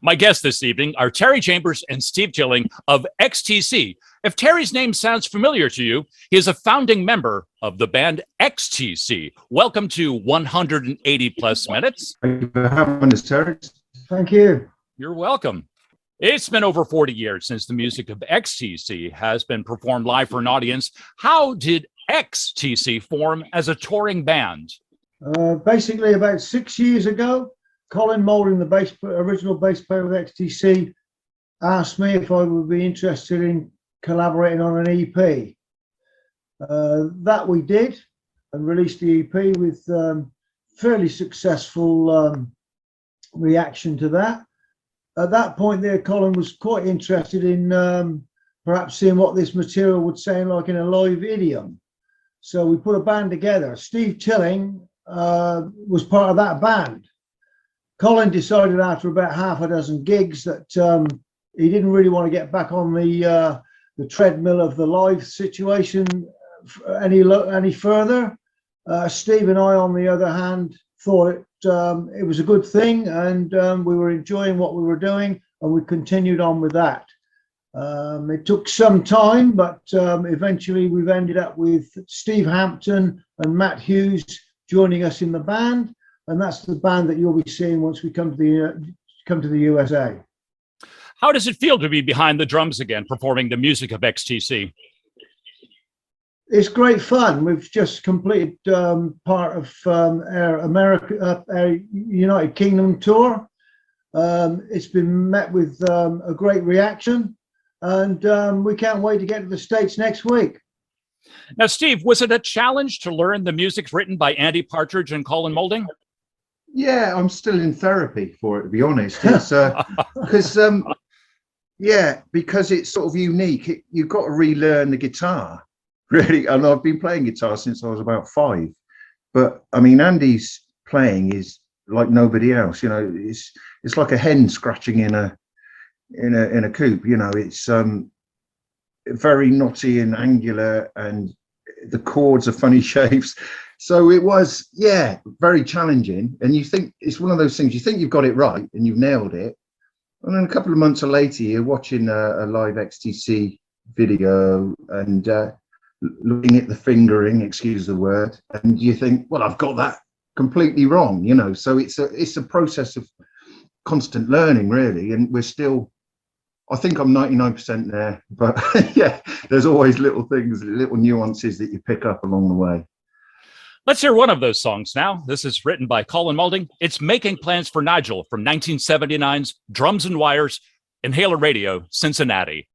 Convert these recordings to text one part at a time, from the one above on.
My guests this evening are Terry Chambers and Steve Tilling of XTC. If Terry's name sounds familiar to you, he is a founding member of the band XTC. Welcome to 180 Plus Minutes. Thank you for having us, Terrence. Thank you. You're welcome. It's been over 40 years since the music of XTC has been performed live for an audience. How did XTC form as a touring band? Basically, about 6 years ago, Colin Moulding, the original bass player with XTC, asked me if I would be interested in collaborating on an EP. That we did, and released the EP with fairly successful reaction to that. At that point there, Colin was quite interested in perhaps seeing what this material would sound like in a live idiom. So we put a band together. Steve Tilling was part of that band. Colin decided after about half a dozen gigs that he didn't really want to get back on the treadmill of the live situation any further. Steve and I, on the other hand, thought it was a good thing, and we were enjoying what we were doing, and we continued on with that. It took some time, but eventually we've ended up with Steve Hampton and Matt Hughes joining us in the band. And that's the band that you'll be seeing once we come to the USA. How does it feel to be behind the drums again, performing the music of XTC? It's great fun. We've just completed part of our United Kingdom tour. It's been met with a great reaction, and we can't wait to get to the States next week. Now, Steve, was it a challenge to learn the music written by Andy Partridge and Colin Moulding? Yeah, I'm still in therapy for it, to be honest. It's because it's sort of unique. You've got to relearn the guitar, really. And I've been playing guitar since I was about 5. But I mean, Andy's playing is like nobody else. You know, it's like a hen scratching in a coop. You know, it's very knotty and angular, and the chords are funny shapes. So it was, very challenging. And you think it's one of those things, you think you've got it right and you've nailed it. And then a couple of months later, you're watching a live XTC video and looking at the fingering, excuse the word, and you think, well, I've got that completely wrong, you know. So it's a process of constant learning, really. And we're still, I think I'm 99% there, but yeah, there's always little things, little nuances that you pick up along the way. Let's hear one of those songs now. This is written by Colin Moulding. It's Making Plans for Nigel from 1979's Drums and Wires, Inhailer Radio, Cincinnati.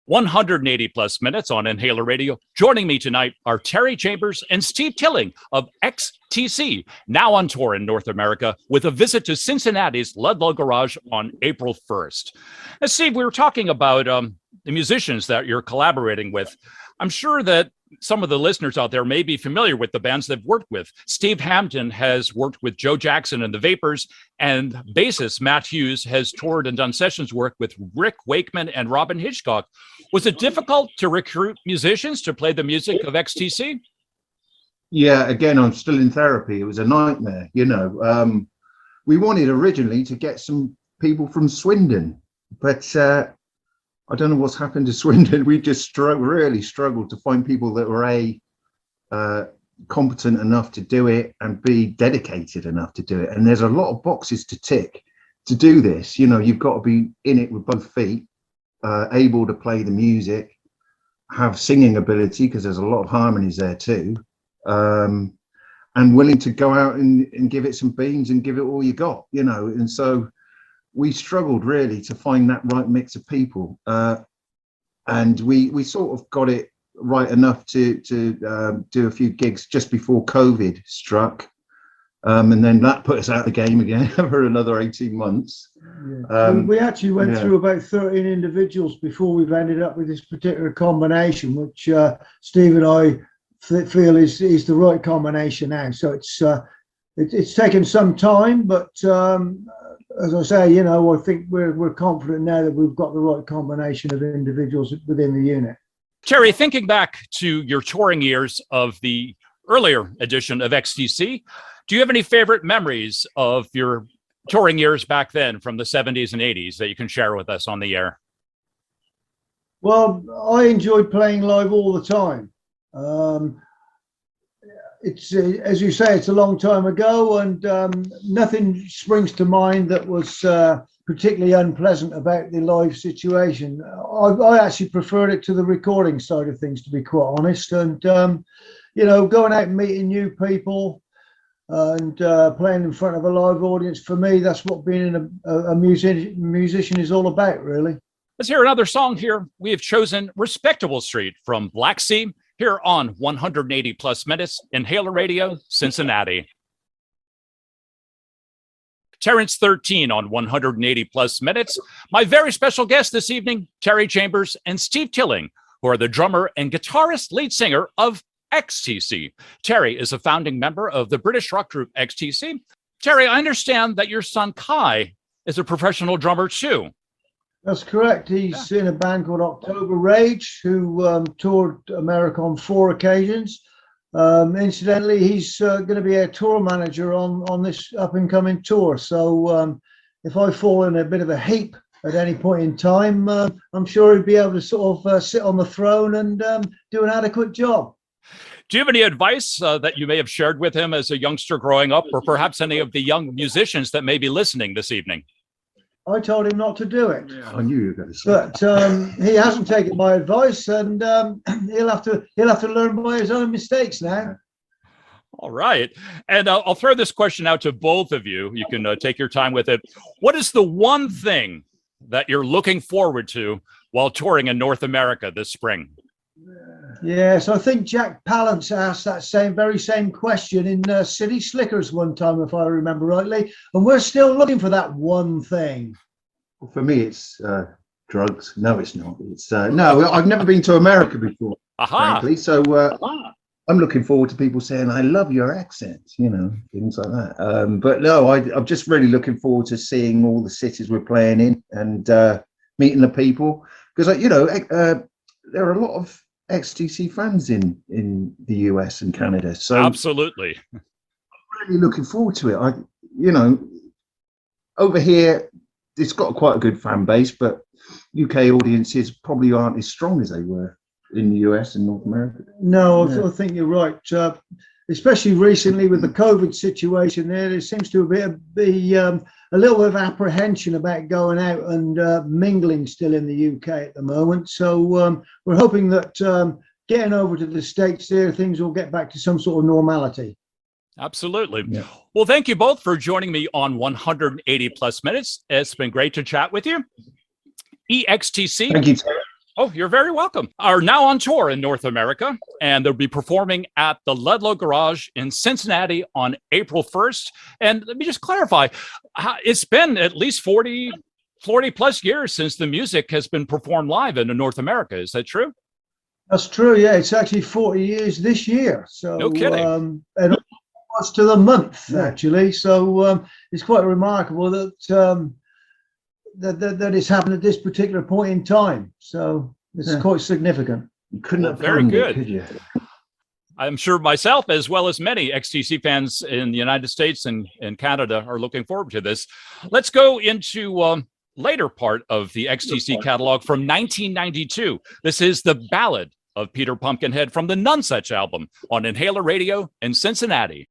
180 plus minutes on Inhailer Radio. Joining me tonight are Terry Chambers and Steve Tilling of XTC, now on tour in North America with a visit to Cincinnati's Ludlow Garage on April 1st. And Steve, we were talking about the musicians that you're collaborating with. I'm sure that some of the listeners out there may be familiar with the bands they've worked with. Steve Hampton has worked with Joe Jackson and the Vapors, and bassist Matt Hughes has toured and done sessions work with Rick Wakeman and Robin Hitchcock. Was it difficult to recruit musicians to play the music of XTC? Yeah, again, I'm still in therapy. It was a nightmare, you know. We wanted originally to get some people from Swindon, but I don't know what's happened to Swindon. We just really struggled to find people that were A, competent enough to do it, and B, dedicated enough to do it. And there's a lot of boxes to tick to do this. You know, you've got to be in it with both feet, able to play the music, have singing ability, because there's a lot of harmonies there too, and willing to go out and give it some beans and give it all you got, you know. And so we struggled really to find that right mix of people, and we sort of got it right enough to do a few gigs just before COVID struck, and then that put us out of the game again for another 18 months. We actually went through about 13 individuals before we've ended up with this particular combination, which Steve and I feel is the right combination now. So it's taken some time, but as I say, you know, I think we're confident now that we've got the right combination of individuals within the unit. Terry, thinking back to your touring years of the earlier edition of XTC. Do you have any favorite memories of your touring years back then from the 70s and 80s that you can share with us on the air? Well, I enjoyed playing live all the time. It's as you say, it's a long time ago, and nothing springs to mind that was particularly unpleasant about the live situation. I actually preferred it to the recording side of things, to be quite honest. And you know, going out and meeting new people and playing in front of a live audience, for me, that's what being a musician is all about, really. Let's hear another song here. We have chosen Respectable Street from Black Sea here on 180 Plus Minutes, Inhailer Radio, Cincinnati. Terrence 13 on 180 Plus Minutes. My very special guest this evening, Terry Chambers and Steve Tilling, who are the drummer and guitarist lead singer of EXTC. Terry is a founding member of the British rock group EXTC. Terry, I understand that your son Kai is a professional drummer too. That's correct. He's in a band called October Rage, who toured America on 4 occasions. Incidentally, he's going to be a tour manager on this up-and-coming tour. So if I fall in a bit of a heap at any point in time, I'm sure he'd be able to sort of sit on the throne and do an adequate job. Do you have any advice that you may have shared with him as a youngster growing up, or perhaps any of the young musicians that may be listening this evening? I told him not to do it. Yeah, I knew you were going to say but he hasn't taken my advice, and he'll have to learn by his own mistakes now. All right. And I'll throw this question out to both of you. You can take your time with it. What is the one thing that you're looking forward to while touring in North America this spring? Yes, I think Jack Palance asked that very same question in City Slickers one time, if I remember rightly, and we're still looking for that one thing. Well, for me, it's drugs. No, it's not. It's no. I've never been to America before, frankly. So I'm looking forward to people saying, "I love your accent," you know, things like that. But no, I'm just really looking forward to seeing all the cities we're playing in and meeting the people, because you know there are a lot of XTC fans in the US and Canada. So absolutely, I'm really looking forward to it. You know, over here it's got quite a good fan base, but UK audiences probably aren't as strong as they were in the US and North America. No, I think you're right. Especially recently with the COVID situation there seems to be a little bit of apprehension about going out and mingling still in the UK at the moment. So we're hoping that getting over to the States there, things will get back to some sort of normality. Absolutely. Yeah. Well, thank you both for joining me on 180 Plus Minutes. It's been great to chat with you. EXTC. Thank you. Oh, you're very welcome. Are now on tour in North America, and they'll be performing at the Ludlow Garage in Cincinnati on April 1st. And let me just clarify, it's been at least 40 plus years since the music has been performed live in North America. Is that true? That's true. Yeah, it's actually 40 years this year. So no kidding. And almost to the month, actually. So it's quite remarkable that that it's happened at this particular point in time. So it's quite significant. You couldn't have very planned good. it, could you? I'm sure myself, as well as many XTC fans in the United States and Canada, are looking forward to this. Let's go into later part of the XTC catalog from 1992. This is the Ballad of Peter Pumpkinhead from the None Such album on Inhailer Radio in Cincinnati.